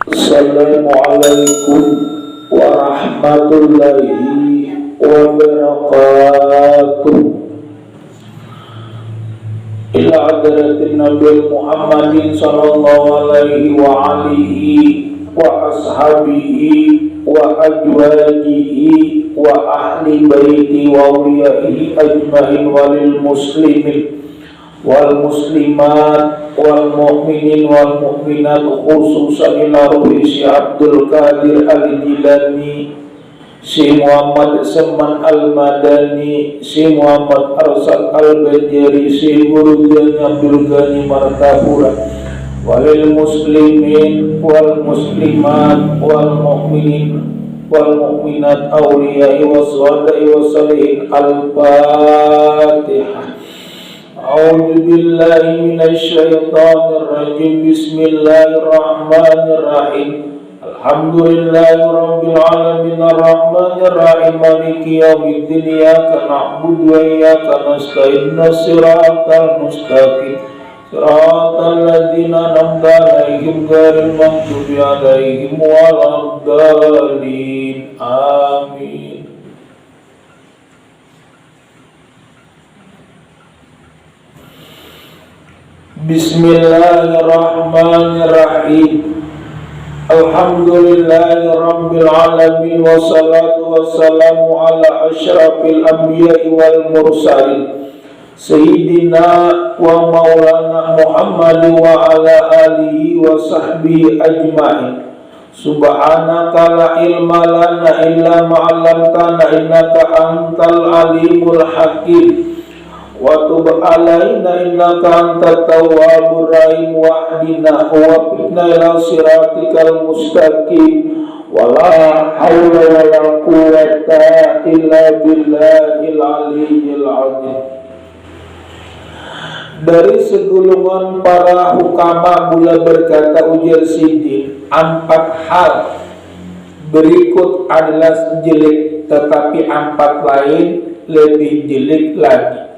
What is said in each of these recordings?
Assalamualaikum warahmatullahi wabarakatuh. Ila hadratin Nabi Muhammadin sallallahu alaihi wa alihi wa ashabihi wa azwajihi wa ahli baiti wa awliyaihi ajmain walil muslimin wal muslimat wal mu'minin wal mu'minat khususan ila ruhi si Abdul Qadir Al-Jilani, si Muhammad Seman Al-Madani, si Muhammad Arsal Al-Bajari, si Burujani Abdul Ghani Martapura, walil muslimin wal muslimat wal mu'minin wal mu'minat awliyai wa swadai wa salihin. Al-Fatihah. A'udzu billahi minasy syaithanir rajim. Bismillahirrahmanirrahim. Alhamdulillahi rabbil alamin arrahmanir rahim maliki yaumiddin iyyaka na'budu wa iyyaka nasta'in shiratal mustaqim shiratal ladzina an'amta 'alaihim ghairil maghdubi 'alaihim waladdallin. Amin. Bismillahirrahmanirrahim. Alhamdulillahi rabbil alamin wassalatu wassalamu ala asyrafil anbiya'i wal mursalin sayyidina wa maulana Muhammad wa ala alihi wa sahbihi ajma'in. Subhanaka la ilma lana illa ma 'allamtana innaka antal alimul hakim. Wa tub alaina innaka antat tawwabur rahim wahdina wa fitna ila siratikal mustaqim wala haula wala quwwata illa billahil aliyyil azim. Dari segulungan para hukama mula berkata, ujar Sidin, 4 hal berikut adalah jelek, tetapi 4 lain lebih jelek lagi.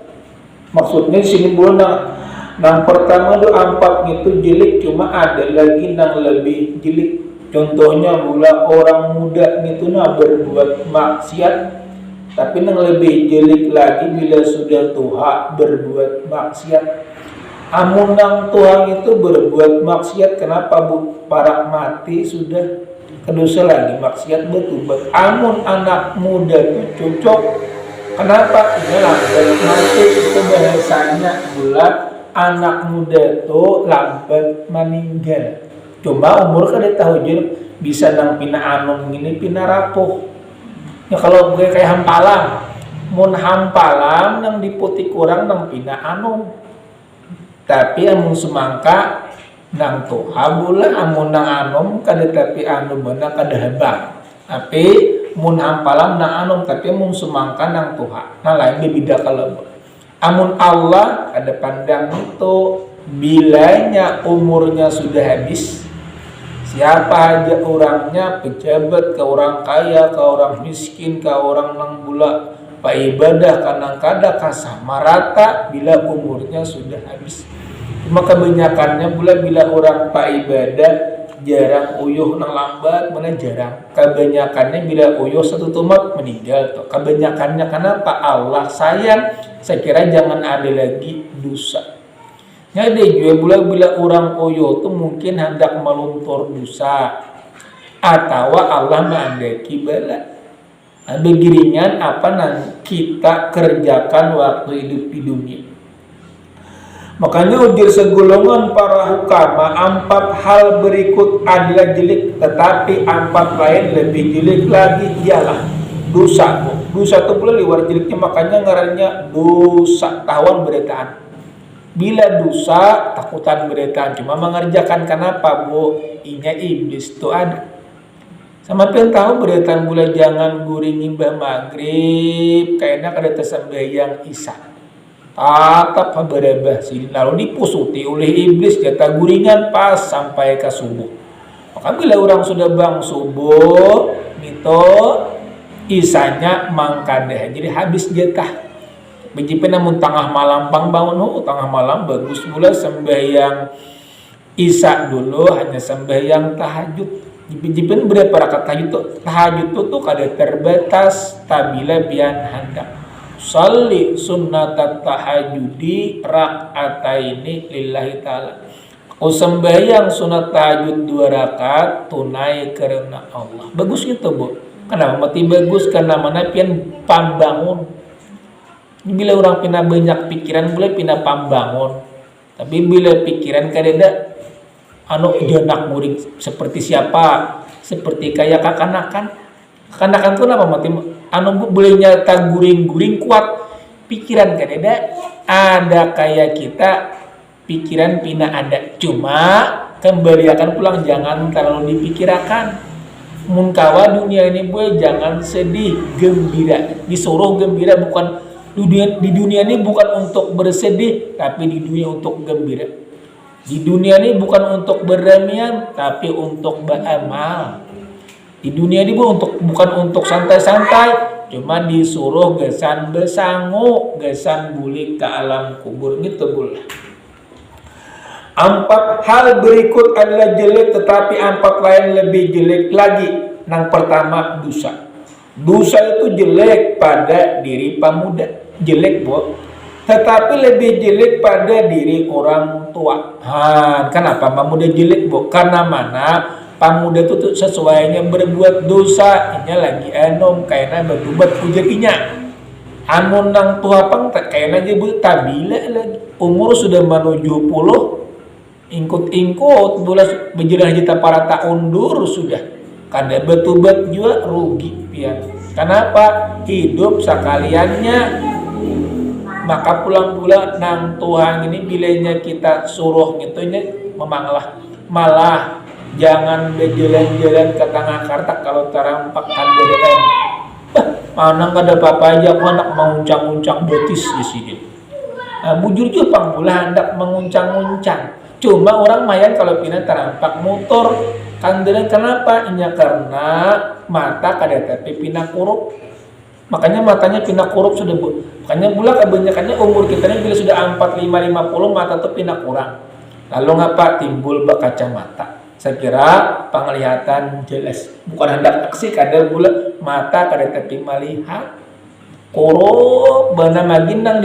Maksudnya sini bulan nang pertama itu 4 itu jelek, cuma ada lagi nang lebih jelek. Contohnya mula orang muda itu nah berbuat maksiat, tapi nang lebih jelek lagi bila sudah tua berbuat maksiat. Amun nang tua itu berbuat maksiat, kenapa bu? Para mati sudah kedosa lagi maksiat bertobat. Amun anak muda itu cocok. Kenapa? Ini lambat mati, itu bahasanya bulat anak muda itu lambat meninggal. Cuma umur kada tahu je bisa nang pina anom gini pina rapuh. Ya kalau gue kayak hampalan, mun hampalan nang diputik kurang nang pina anom. Tapi amun semangka nang toha bulan amun nang anom kada tapi anom nang kada habang. Tapi mun hampalan nang anom tapi mun semangka nang tuha nah lain beda kalau amun Allah ada pandang itu bilanya umurnya sudah habis, siapa aja orangnya, pejabat ke orang kaya ke orang miskin ke orang nang bula pak ibadah kanang kada kasama rata bila umurnya sudah habis. Cuma kebanyakannya pula bila orang pak ibadah jarang uyuh nang lambat, mana jarang. Kebanyakannya bila uyuh satu tumat meninggal tuh. Kebanyakannya kenapa? Allah sayang. Saya kira jangan ada lagi dosa. Jadi juga bila orang uyuh tuh mungkin hendak meluntur dosa, atau Allah menghendaki bala. Begiringan apa nang kita kerjakan waktu hidup di dunia. Makanya ujar segolongan para hukama 4 hal berikut adalah jelek, tetapi 4 lain lebih jelek lagi, ialah dosa. Dosa itu pula luar jeleknya, makanya ngarannya dosa tawan beretaan. Bila dosa takutan beretaan, cuma mengerjakan kenapa bu? Inya iblis itu ada. Sama pian tahu beretaan pula jangan guringi mbah maghrib, kayaknya kada tersembahyang isya. Tatap berubah sini lalu dipusuti oleh iblis jatah guringan pas sampai ke subuh. Maka bila orang sudah bang subuh itu isanya mangkadah jadi habis jatah. Bejipen namun tengah malam bang bangun tengah malam bagus mula sembahyang Isa dulu hanya sembahyang tahajud. Jipin berapa rakaat tahajud tuh kada terbatas tabila bian hendak. Sholli sunnatat tahajudi rak'ataini lillahi ta'ala. Kau sembahyang sunat tahajud 2 rakaat tunai karena Allah. Bagus gitu, Bu. Kenapa mati bagus? Karena mana pian pambangun. Bila orang pina banyak pikiran boleh pina pambangun. Tapi bila pikiran kadeda janak murid seperti siapa? Seperti kayak kakanakan. Kakanakan tuh apa mati boleh nyata guring-guring kuat. Pikiran kadeda ada kayak kita. Pikiran pina ada, cuma kembali akan pulang, jangan terlalu dipikirkan. Munkawa dunia ini boy, jangan sedih, gembira. Disuruh gembira, bukan di dunia ini bukan untuk bersedih, tapi di dunia untuk gembira. Di dunia ini bukan untuk berremian, tapi untuk beramal. Di dunia ini bukan untuk santai-santai, cuma disuruh gesan besangu, gesan bulik ke alam kubur gitu boleh. 4 hal berikut adalah jelek, tetapi 4 lain lebih jelek lagi. Yang pertama, dosa. Dosa itu jelek pada diri pemuda, jelek, Bu. Tetapi lebih jelek pada diri orang tua. Kenapa pemuda jelek, Bu? Karena mana pemuda itu sesuainya berbuat dosa, inya lagi enom kayaknya berbuat ujarnya. Amun nang tua pang kayaknya aja Bu tabila lagi. Umur sudah menuju 70. Ingkut bulas berjalan kita para tahun dur sudah kada betubat juga rugi ya. Kenapa? Hidup sekaliannya, maka pulang nang Tuhan ini bilanya kita suruh gitunya memanglah, malah jangan berjalan-jalan ke tengah kartak kalau terampak kandean. Mana kada apa-apa aja, aku anak menguncang-uncang betis di sini. Bujur juga panggulah hendak menguncang-uncang. Cuma orang mayan kalau pindah terampak motor kandelan, kenapa? Inya karena mata kada tapi pindah kurup. Makanya matanya pindah kurup sudah, Bu. Makanya pula kebanyakannya umur kita ini bila sudah 45-50 mata tuh pindah kurang. Lalu ngapa? Timbul kacamata. Saya kira penglihatan jelas. Bukan hendak aksi kada pula mata kada tapi melihat. Kurup bana maginang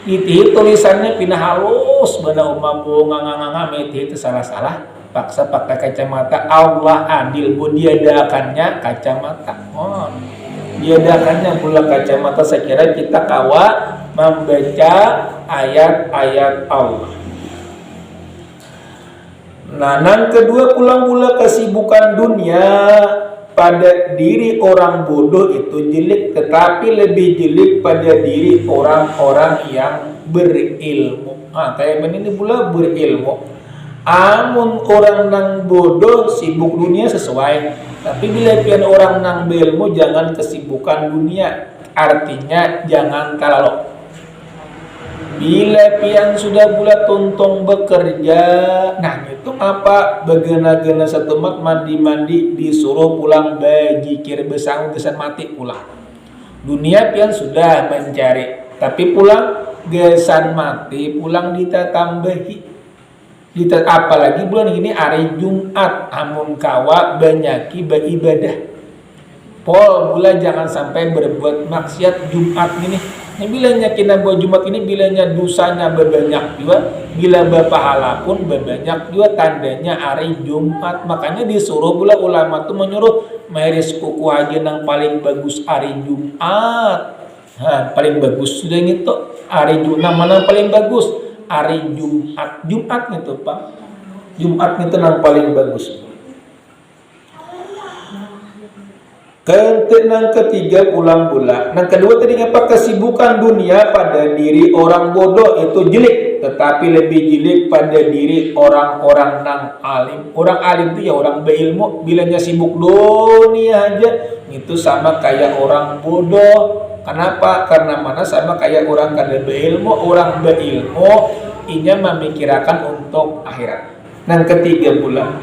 di tulisannya pindah halus bana umambu nganga meti itu salah-salah paksa pakai kacamata. Allah adil, Bu, diadakannya kacamata. Diadakannya pula kacamata. Saya kira kita kawa membaca ayat-ayat Allah. Nah, yang kedua pula kesibukan dunia pada diri orang bodoh itu jelek, tetapi lebih jelek pada diri orang-orang yang berilmu. Kayak ini pula berilmu. Amun orang nang bodoh sibuk dunia sesuai, tapi bila pian orang nang berilmu jangan kesibukan dunia. Artinya jangan terlalu. Bila pian sudah pula tuntung bekerja, nah itu apa? Begena-gena satu mat mandi-mandi disuruh pulang bajikir besang gesan mati pulang. Dunia pian sudah mencari, tapi pulang gesan mati pulang ditatambahi. Apalagi bulan ini hari Jumat, amun kawa banyaki beribadah. Pol pula jangan sampai berbuat maksiat Jumat ini. Bilanya kita buat Jumat ini, bilanya dosanya berbanyak juga, bila berpahala pun berbanyak juga, tandanya hari Jumat. Makanya disuruh pula ulama tuh menyuruh meris kuku aja yang paling bagus hari Jumat. Paling bagus sudah gitu hari Jumat. Mana paling bagus? Hari Jumat. Jumat gitu, Pak. Jumat itu yang paling bagus. Yang ketiga pulang pula. Yang kedua tadi apa? Kesibukan dunia pada diri orang bodoh itu jelek, tetapi lebih jelek pada diri orang-orang nang alim. Orang alim itu ya orang berilmu. Bilanya sibuk dunia aja, itu sama kayak orang bodoh. Kenapa? Karena mana sama kayak orang kada berilmu. Orang berilmu inya memikirkan untuk akhirat. Yang ketiga pula,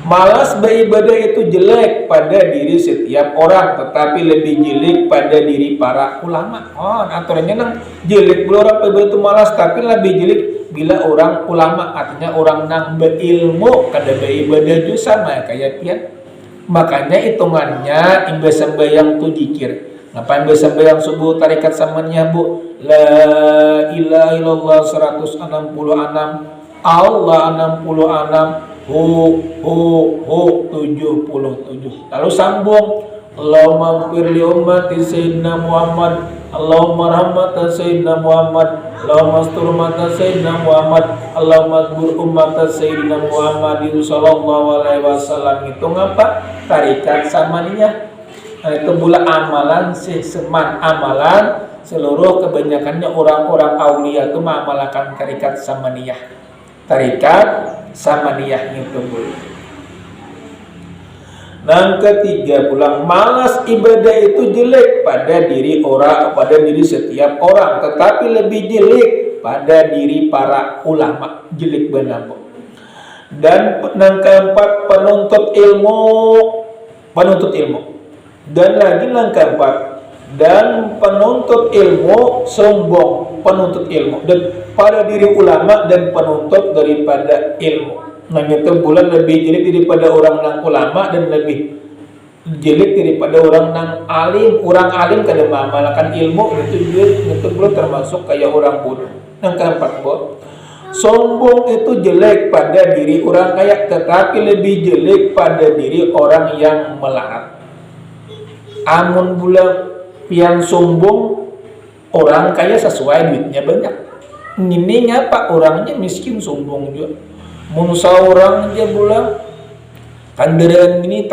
malas beribadah itu jelek pada diri setiap orang, tetapi lebih jelek pada diri para ulama. Aturannya nang jelek pula orang beribadah itu malas, tapi lebih jelek bila orang ulama, artinya orang nang berilmu kada beribadah ju sama kayak pian. Makanya hitungannya imbe sembahyang tu dikir. Ngapain imbe sembahyang subuh tarikat samanya bu? La ilaha illallah 166, Allah 66, hu 77. Lalu sambung, Allahumma ighfir li ummati sayyidina Muhammad, Allahumma rahmatan sayyidina Muhammad, Allahumma astur ummata sayyidina Muhammad, Allahumma azkur ummata sayyidina Muhammadin sallallahu alaihi wasallam. Itu ngapa? Tarikat samaniyah. Itu pula amalan seman amalan seluruh kebanyakannya orang-orang aulia itu mengamalkan tarikat samaniyah. Tarikat samaniyah itu boleh. Yang ketiga pula, malas ibadah itu jelek pada diri orang, pada diri setiap orang, tetapi lebih jelek pada diri para ulama, jelek benar. Dan yang keempat, penuntut ilmu. Dan lagi yang keempat, dan penuntut ilmu sombong, penuntut ilmu dan pada diri ulama dan penuntut daripada ilmu. Nah itu bulan lebih jelek daripada orang nang ulama dan lebih jelek daripada orang nang alim. Orang alim kada mengamalkan ilmu itu belum termasuk kayak orang bodoh. Yang keempat, sombong itu jelek pada diri orang kaya, tetapi lebih jelek pada diri orang yang melarat. Amun bulan yang sombong orang kaya sesuai duitnya banyak. Ini ngapa orangnya miskin sombong juga. Musa orang dia bilang kandaran ini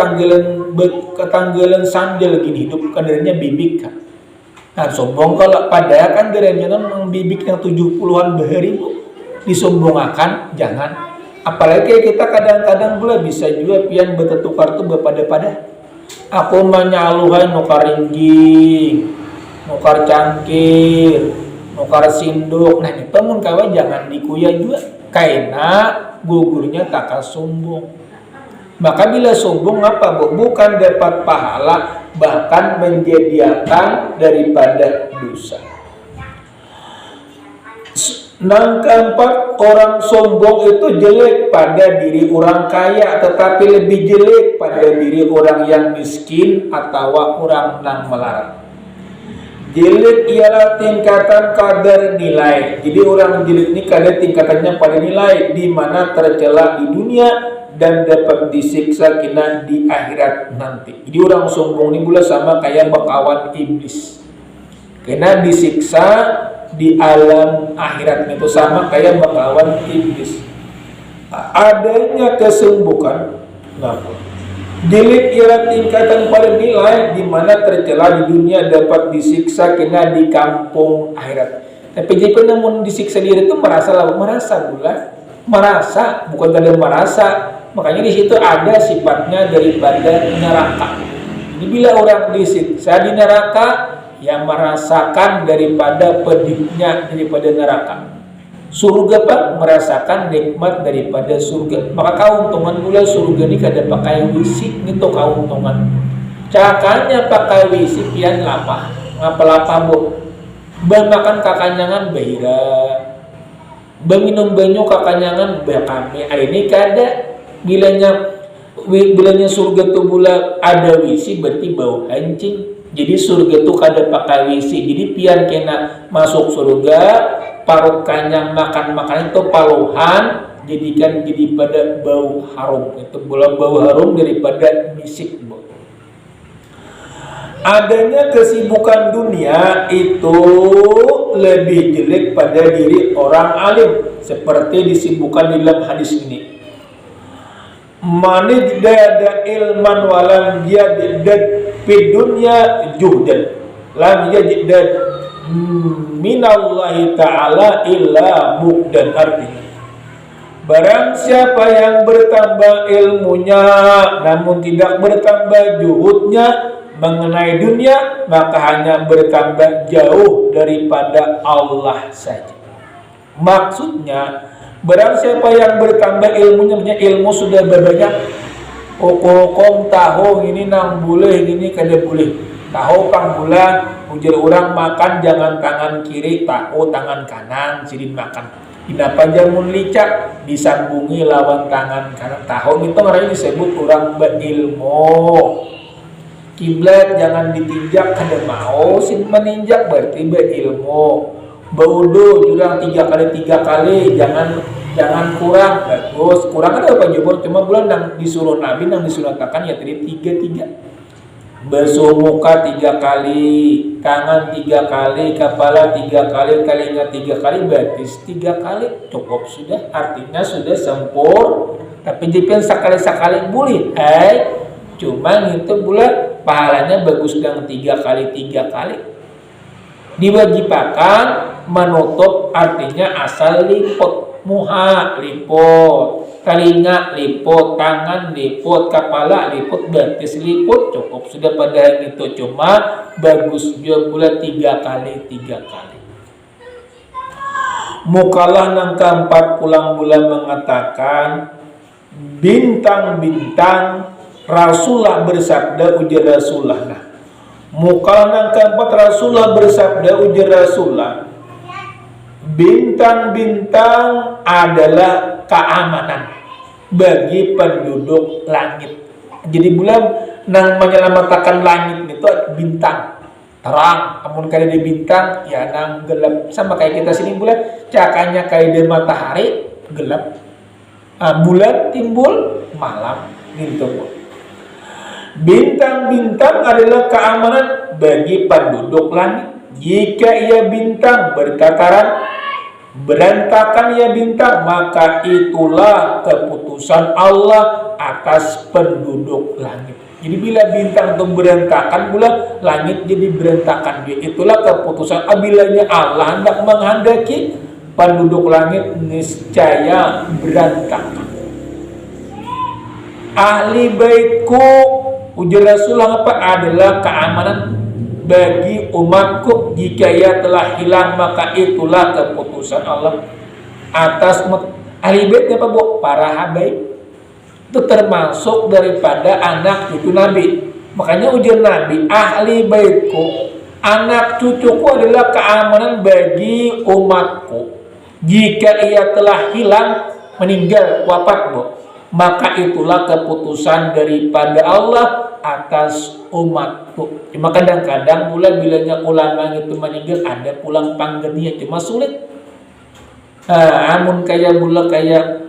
ketanggalan sandal gini hidup kandarannya bibik kan. Nah sombong kalau pada kandarannya kan bibik yang 70-an bahari disombongakan jangan. Apalagi kita kadang-kadang pula bisa juga pian bertukar tuh berpada-pada. Aku menyaluhan nukar ringging, nukar cangkir, nukar sinduk. Nah itu mun kawan jangan dikuya juga. Karena gugurnya tak sombong. Maka bila sombong apa bu? Bukan dapat pahala, bahkan menjadikan daripada dosa. Yang keempat, orang sombong itu jelek pada diri orang kaya, tetapi lebih jelek pada diri orang yang miskin atau orang yang melarat. Jelek ialah tingkatan kadar nilai. Jadi orang jelek ini kadar tingkatannya pada nilai, di mana tercela di dunia dan dapat disiksa kena di akhirat nanti. Jadi orang sombong ini pula sama kayak bakawan iblis, kena disiksa di alam akhirat itu sama kayak bakawan iblis. Adanya kesembuhan, jelek ialah tingkatan pada nilai di mana tercela di dunia dapat disiksa kena di kampung akhirat. Tapi jika namun disiksa diri itu merasa bukan kadang merasa. Makanya di situ ada sifatnya daripada neraka. Jadi bila orang disiksa di neraka, yang merasakan daripada pedihnya daripada neraka. Surga pak merasakan nikmat daripada surga. Maka keuntungan pula surga ini kada pakai wisik gitu keuntungan. Cakanya pakai wisik pian lapa. Ngapa-lapa bu? Makan kakanyangan bahira. Minum banyu kakanyangan bakame. Ini kada bilanya surga tu pula ada wisik berarti bau hancing. Jadi surga tu kada pakai wisik. Jadi pian kena masuk surga parut kanyang makan itu paluhan jadikan jadi pada bau harum. Itu pula bau harum daripada misik. Adanya kesibukan dunia itu lebih jelek pada diri orang alim, seperti disebutkan di dalam hadis ini. Manijdada ilman walam yadid fid dunya juhdan lam yajidad minallahi ta'ala illa bukdan. Artinya barang siapa yang bertambah ilmunya namun tidak bertambah juhudnya mengenai dunia, maka hanya bertambah jauh daripada Allah saja. Maksudnya barang siapa yang bertambah ilmunya, punya ilmu sudah berbanyak, hukum tahu ini nang boleh ini kada boleh, tahu kang bulan ujar orang makan jangan tangan kiri, tahu tangan kanan sidin makan. Kenapa jamun licak disambungi lawan tangan kanan tahun itu orang disebut orang berilmu. Kiblat jangan ditinjak kada mau sin meninjak berarti berilmu. Baudu jurang 3 kali jangan kurang bagus. Kurang ada apa jebor cuma bulan yang disuruh Nabi yang disunatakan ya tadi 3 basuh muka 3 kali, tangan 3 kali, kepala 3 kali, telinga 3 kali, batis 3 kali, cukup sudah. Artinya sudah sempur. Tapi jika sekali boleh, cuma itu bulan pahalanya bagus dengan 3 kali. Diwajibkan menutup artinya asal liput, muha liput, telinga liput, tangan liput, kepala liput, batis liput, cukup sudah pada hari itu. Cuma bagus juga bulan 3 kali. Mukalah yang keempat pulang bulan mengatakan bintang-bintang Rasulullah bersabda ujar Rasulullah. Nah, mukalah yang keempat Rasulullah bersabda ujar Rasulullah, bintang-bintang adalah keamanan bagi penduduk langit. Jadi bulan nang menyelamatkan langit itu bintang terang. Namun kali di bintang ya nang gelap, sama kayak kita sini bulan cakanya kayak di matahari gelap, bulan timbul malam gitu. Bintang-bintang adalah keamanan bagi penduduk langit. Jika ia bintang berkataran berantakan ia bintang, maka itulah keputusan Allah atas penduduk langit. Jadi bila bintang itu berantakan, pula langit jadi berantakan. Itulah keputusan abilanya Allah hendak menghendaki penduduk langit niscaya berantakan. Ahli baitku ujar Rasulullah apa adalah keamanan bagi umatku. Jika ia telah hilang maka itulah keputusan Allah atas umat. Ahli bait apa bu? Para habaib itu termasuk daripada anak cucu Nabi. Makanya ujar Nabi, ahli baitku, anak cucuku adalah keamanan bagi umatku. Jika ia telah hilang, meninggal, wafat bu, maka itulah keputusan daripada Allah atas umatku. Cuma kadang-kadang pula bilanya ulama itu meninggal ada pulang panggantinya, cuma sulit. Amun kayak bula kayak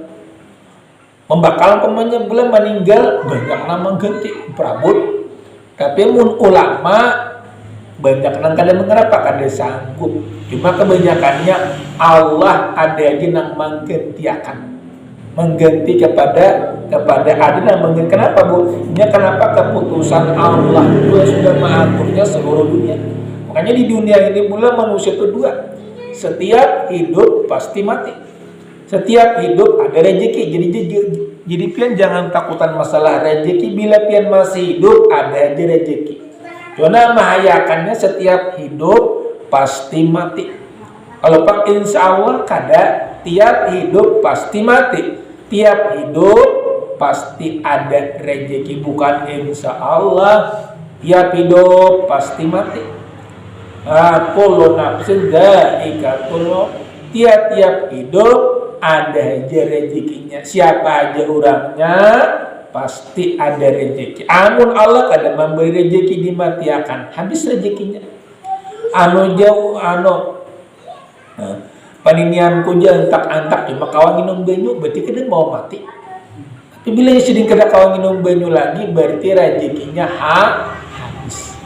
membakal pemanya bulan meninggal banyak nama ganti perabot. Tapi mun ulama banyak nang kada mengerapa kada sanggup. Cuma kebanyakannya Allah ada aja nang mengganti kepada ada yang mengganti. Kenapa bu? Ini kenapa keputusan Allah itu sudah mengaturnya seluruh dunia. Makanya di dunia ini pula manusia itu dua. Setiap hidup pasti mati. Setiap hidup ada rezeki. Jadi pian jangan takutan masalah rezeki. Bila pian masih hidup ada aja rezeki. Karena mahayakannya setiap hidup pasti mati. Kalau pak insya Allah kada, tiap hidup pasti mati. Tiap hidup pasti ada rezeki. Bukan insya Allah, tiap hidup pasti mati. Kullu nafsin dha'iqatul maut. Tiap-tiap hidup ada aja rezekinya. Siapa aja orangnya pasti ada rezeki. Amun Allah kada memberi rezeki dimatiakan, habis rezekinya. Paninian kuja antak cuma kawan minum banyu berarti kada mau mati. Tapi bila sedang kada kawan minum banyu lagi berarti rezekinya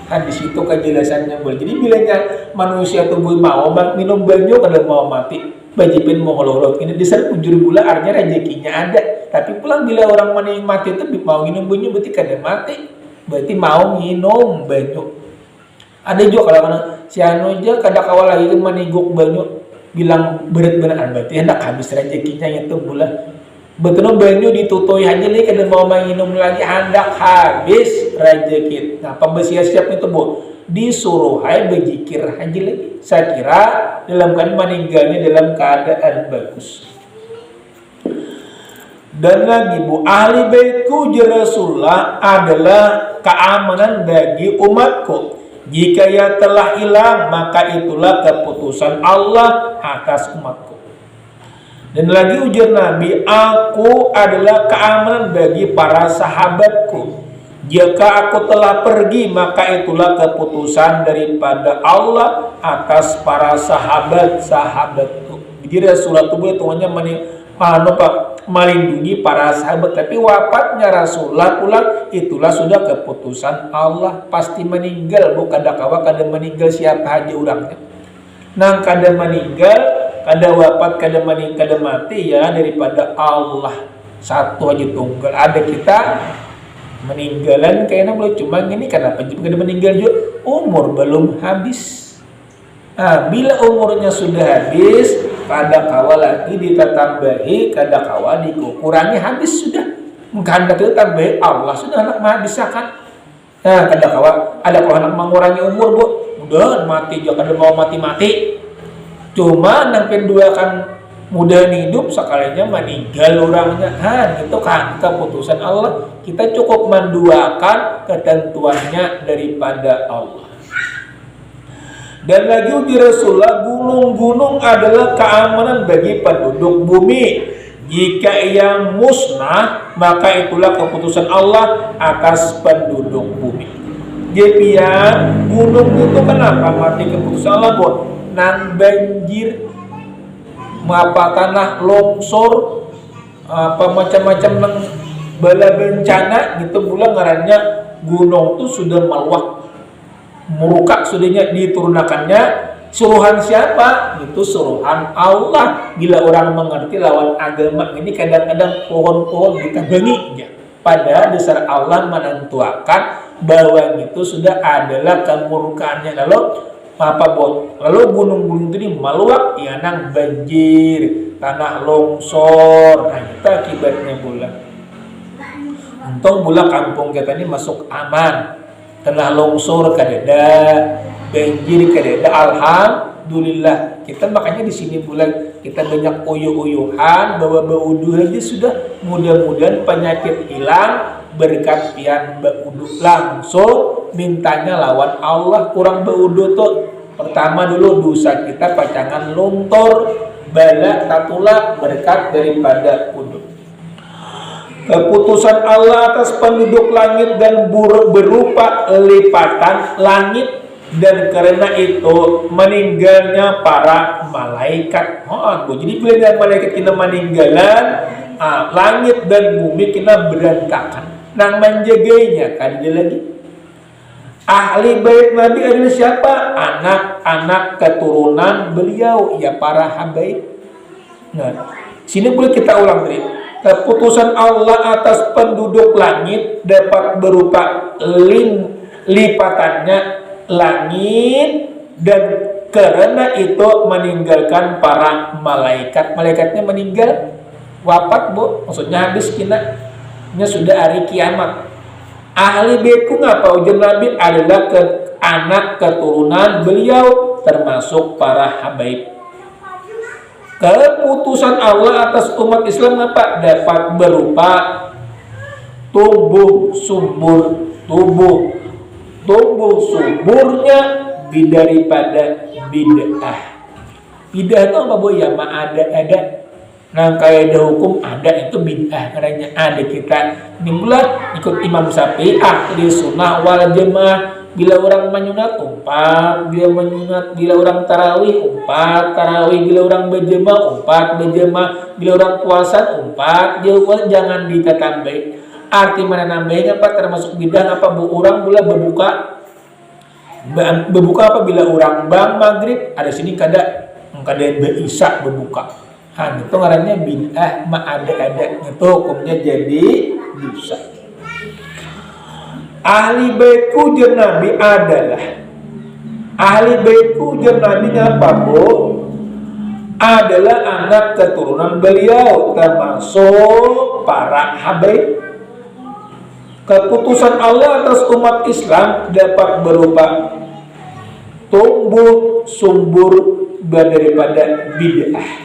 habis itu kejelasannya boleh. Jadi bilanya manusia tubuh mau minum banyu kada mau mati, bajipin mau ngelorot ini disar ujur gula artinya rezekinya ada. Tapi pulang bila orang mati itu mau minum banyu berarti kada mati, berarti mau minum banyu. Ada juga kalau si anu aja kada kawal lagi meniguk banyu bilang berat benar berarti hendak habis rezekinya itu bulan. Betul banyu ditutui aja nih kada mau minum lagi hendak habis rezeki. Nah pembesian siap itu bu disuruh hai berzikir aja lagi. Saya kira dalam keadaan meninggalnya dalam keadaan bagus. Dan lagi bu ahli baitku Rasulullah adalah keamanan bagi umatku. Jika ia telah hilang maka itulah keputusan Allah atas umatku. Dan lagi ujar Nabi, aku adalah keamanan bagi para sahabatku. Jika aku telah pergi, maka itulah keputusan daripada Allah atas para sahabat-sahabatku. Jadi Rasulullah itu tuanya melindungi para sahabat. Tapi wafatnya Rasulullah pula itulah sudah keputusan Allah. Pasti meninggal, bukan kawa kada meninggal siapa aja orangnya. Nang kada meninggal, kada wafat, kada meninggal, kada mati ya daripada Allah. Satu aja tunggal. Ada kita meninggalan kayaknya boleh, cuma ini kenapa kada meninggal juga, umur belum habis. Nah, bila umurnya sudah habis, kada kawa lagi ditatambahi, kada kawa dikurangi, habis sudah. Kada kita tambahi, Allah sudah anak menghabiskan. Nah, kada kawa ada kalau anak mengurangi umur, Bu. Udah mati juga kada mau mati-mati. Cuma nang kedua kan mudah hidup, sekalinya meninggal orangnya. Itu kan keputusan Allah. Kita cukup menduakan ketentuannya daripada Allah. Dan lagi uji Rasulullah, gunung-gunung adalah keamanan bagi penduduk bumi. Jika ia musnah, maka itulah keputusan Allah atas penduduk bumi. Jadi ya, gunung itu kenapa mati keputusan Allah, Bu? Nang banjir, apa tanah longsor, apa macam-macam nang bala bencana gitu pula ngarannya gunung itu sudah meluak. Murukak sudahnya diturunkannya, suruhan siapa? Itu suruhan Allah. Bila orang mengerti lawan agama ini, kadang-kadang pohon-pohon ditebangi ya. Padahal dasar Allah menentukan bahwa itu sudah adalah kemurkaannya. Lalu apa buat? Lalu gunung-gunung itu meluap, ya nang banjir, tanah longsor. Nah itu akibatnya pula. Untung pula kampung kita ini masuk aman. Tanah longsor kadeda, banjir kadeda, alhamdulillah. Kita makanya di sini bulan kita banyak uyuh-uyuhan, bawa baudu aja sudah. Mudah-mudahan penyakit hilang berkat pian baudu. Langsung mintanya lawan Allah, kurang baudu tuh. Pertama dulu dosa kita pacangan luntur, bala tatula berkat daripada uduk. Keputusan Allah atas penduduk langit dan berupa lipatan langit, dan karena itu meninggalnya para malaikat. Jadi bila malaikat kita meninggalan, langit dan bumi kita berantakan. Nang menjaganya kan dia lagi. Ahli bait Nabi adalah siapa? Anak-anak keturunan beliau, ya para habaib. Nah, sini boleh kita ulang tadi. Keputusan Allah atas penduduk langit dapat berupa lipatannya langit, dan karena itu meninggalkan para malaikat. Malaikatnya meninggal, wafat, Bu. Maksudnya habis kinanya sudah hari kiamat. Ahli baitku ngapa ujar Nabi adalah anak keturunan beliau, termasuk para habaib. Keputusan Allah atas umat Islam apa? Dapat berupa tumbuh suburnya daripada bid'ah. Bid'ah itu apa, Bu? Ya ada. Nah kayak ada hukum ada, itu bid'ah. Karena ada kita ini bulan ikut Imam Syafi'i, ahli sunnah wal jamaah. Bila orang menyunat umpat, bila orang tarawih umpat, bila orang berjemaah umpat, bila orang puasa umpat, jangan ditambah. Arti mana nambahnya apa? Termasuk bid'ah apa? Bu orang pula berbuka apa? Bila orang bang maghrib ada sini kada berisya berbuka. Itu ngarannya bid'ah, ada itu hukumnya jadi dosa. Ahli baitku jar Nabi adalah apa, Bu? Adalah anak keturunan beliau, termasuk para habaib. Keputusan Allah atas umat Islam dapat berupa tumbuh sumbur daripada bid'ah.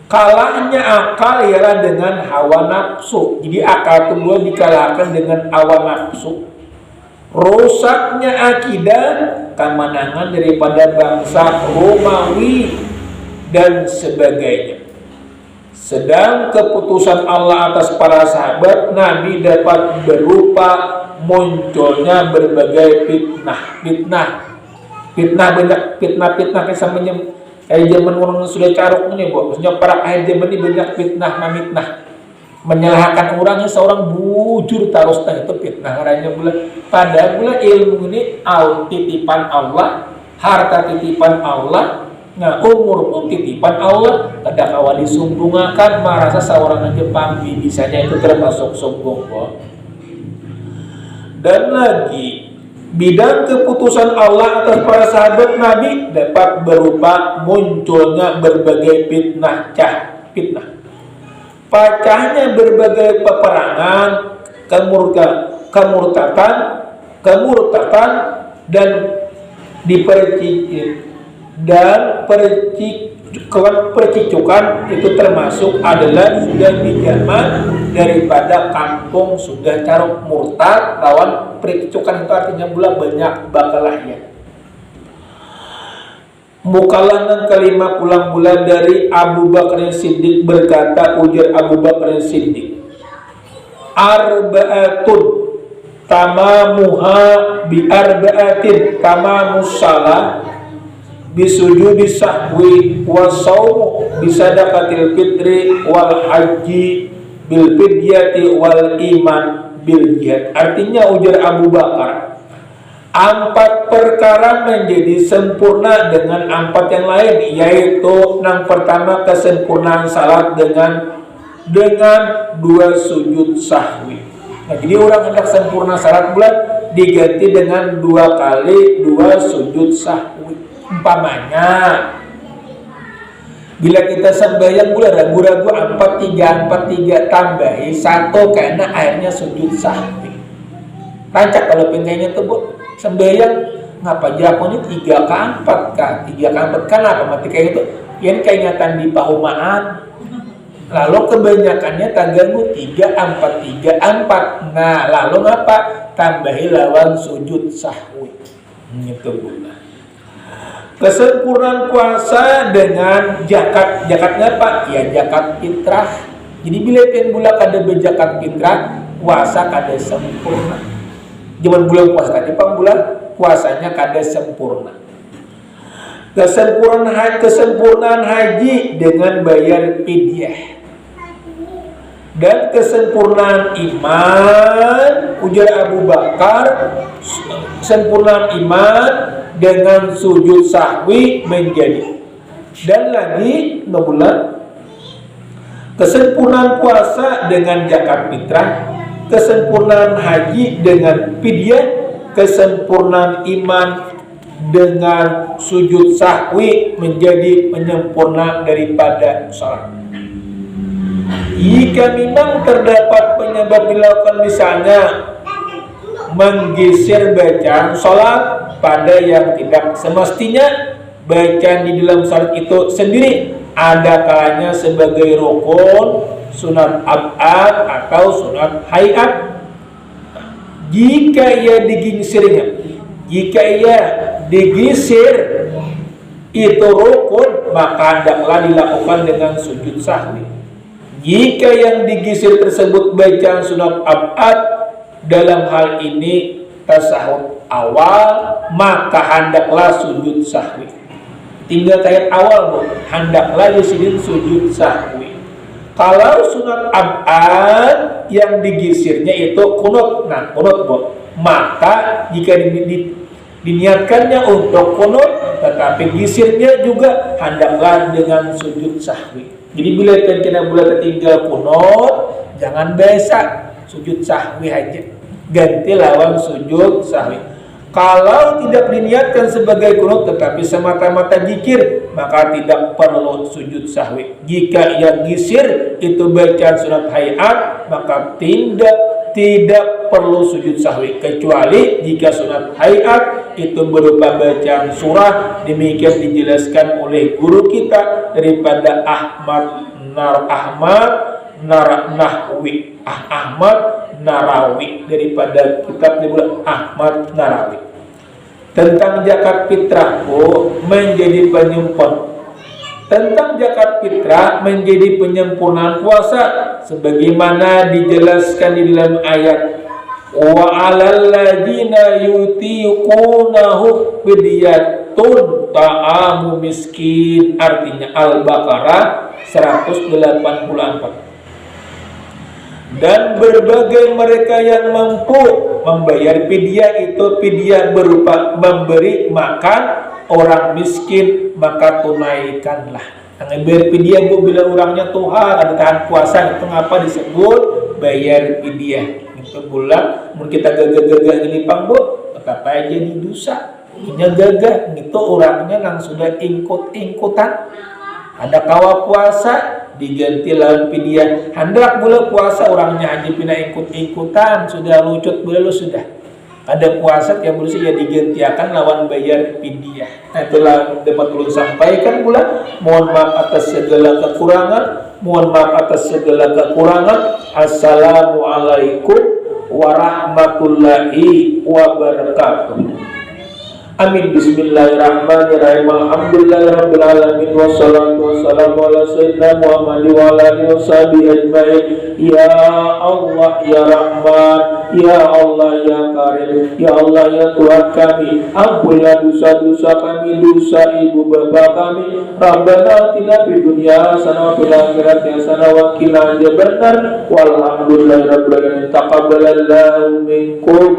Kalahnya akal ialah dengan hawa nafsu. Jadi akal kedua dikalahkan dengan hawa nafsu. Rusaknya akidah, kemenangan daripada bangsa Romawi dan sebagainya. Sedang keputusan Allah atas para sahabat Nabi dapat berupa munculnya berbagai fitnah banyak fitnah kayak kayak zaman orang sudah caruk ini, Bu. Maksudnya para akhir zaman ini banyak fitnah menyalahkan orangnya seorang bujur terus itu fitnah orangnya pada ilmu ini titipan Allah, harta titipan Allah. Nah, umur pun titipan Allah, tidak kawan disumbungakan, merasa seorang aja pambi, bisanya itu termasuk sombong. Dan lagi, bidang keputusan Allah atas para sahabat Nabi dapat berupa munculnya berbagai fitnah. Pecahnya berbagai peperangan, kemurtatan dan percicukan itu termasuk adalah sudah di zaman daripada kampung sudah caruk murtad lawan percicukan itu artinya banyak bakalahnya. Mukalangan kelima pulang bulan dari Abu Bakar Siddiq berkata, ujar Abu Bakar Siddiq, arba'atun tamamuha bi arba'atin tamamus salah bisujudi sahwi wa saumu bisadaqatil fitri wal haji bil fidyati wal iman bil jihad. Artinya ujar Abu Bakar, 4 perkara menjadi sempurna dengan 4 yang lain, yaitu yang pertama kesempurnaan salat dengan 2 sujud sahwi. Nah, jadi orang hendak sempurna salat bulan diganti dengan 2 kali 2 sujud sahwi. Umpamanya bila kita sembahyang bulan ragu-ragu 4-3 tambahi 1 karena akhirnya sujud sahwi. Rancak kalau pengennya tuh, Bu, sembahyang ngapa jago ini 3 ke 4 kah? 3 ke 4 kan apa mati kayak itu? Yang keingatan di pahumaan. Lalu kebanyakannya tanggamu 3-4. Nah, lalu ngapa? Tambahi lawan sujud sahwi. Gitu, Bu. Kesempurnaan puasa dengan jakatnya apa? Ya zakat fitrah. Jadi bila bulan kada berzakat fitrah, puasa kada sempurna. Zaman bulan puasa tadi bulan puasanya kada sempurna. Kesempurnaan haji dengan bayar fidyah. Dan kesempurnaan iman, ujar Abu Bakar, sempurnaan iman dengan sujud sahwi menjadi. Dan lagi bulan kesempurnaan puasa dengan zakat fitrah, kesempurnaan haji dengan fidyah, kesempurnaan iman dengan sujud sahwi menjadi penyempurna daripada salat. Jika memang terdapat penyebab dilakukan, misalnya menggeser bacaan sholat pada yang tidak semestinya, bacaan di dalam sholat itu sendiri ada kalanya sebagai rukun, sunat ab'ad atau sunat hayat. Jika ia digeser itu rukun, maka hendaklah dilakukan dengan sujud sahwi. Jika yang digeser tersebut bacaan sunat ab'ad, dalam hal ini tasahud awal, maka hendaklah sujud sahwi. Tinggal ayat awal, Bu, hendaklah disini sujud sahwi. Kalau sunat ab'ad yang digesernya itu kunut, nah kunut, Bu, maka jika diniatkannya untuk kunut tetapi gesernya juga hendaklah dengan sujud sahwi. Jadi bila kita tertinggal kunut, jangan biasa sujud sahwi aja, ganti lawan sujud sahwi. Kalau tidak diniatkan sebagai kunut tetapi semata-mata zikir, maka tidak perlu sujud sahwi. Jika yang gisir itu bacaan sunat hayat, maka tidak perlu sujud sahwi, kecuali jika sunat hayat itu berupa bacaan surah. Demikian dijelaskan oleh guru kita daripada Ahmad Narawi, daripada kitab Ahmad Narawi tentang zakat fitrah, menjadi penyempurna Tentang zakat fitrah menjadi penyempurnaan puasa sebagaimana dijelaskan di dalam ayat wa 'alal ladzina yutiqunahu fidyatun ta'amu miskin, artinya Al-Baqarah 184. Dan berbagai mereka yang mampu membayar fidyah, itu fidyah berupa memberi makan orang miskin, maka tunaikanlah. Yang berfidyah bu bila orangnya Tuhan ada tahan puasa, itu ngapa disebut bayar fidyah? Itu bulan, mun kita gagah-gagah ini pang bu, tetap aja jadi dosa. Ini gagah, itu orangnya nang sudah ingkut-ingkutan. Ada kawa puasa diganti lawan fidyah. Hendak bulan puasa orangnya aja pindah ingkut-ingkutan, sudah lucut bulan lu sudah. Ada puasa yang bersih ya digantiakan lawan bayar fidyah. Nah, itulah dapat ulun sampaikan pula. Mohon maaf atas segala kekurangan. Mohon maaf atas segala kekurangan. Assalamualaikum warahmatullahi wabarakatuh. Amin. Bismillahirrahmanirrahim. Alhamdulillahirabbil alamin wassalatu wassalamu ala sayyidina Muhammad wa ala alihi washabihi ajmain. Ya Allah ya Rahman, ya Allah ya Karim, ya Allah ya Tuhan kami, ampunilah dosa-dosa kami, dosa ibu bapa kami. Rabbana atina fid dunya hasanah wa fil akhirati hasanah wa qina adzabannar. Walhamdulillahirabbil alamin. Taqabbalallahu minkum.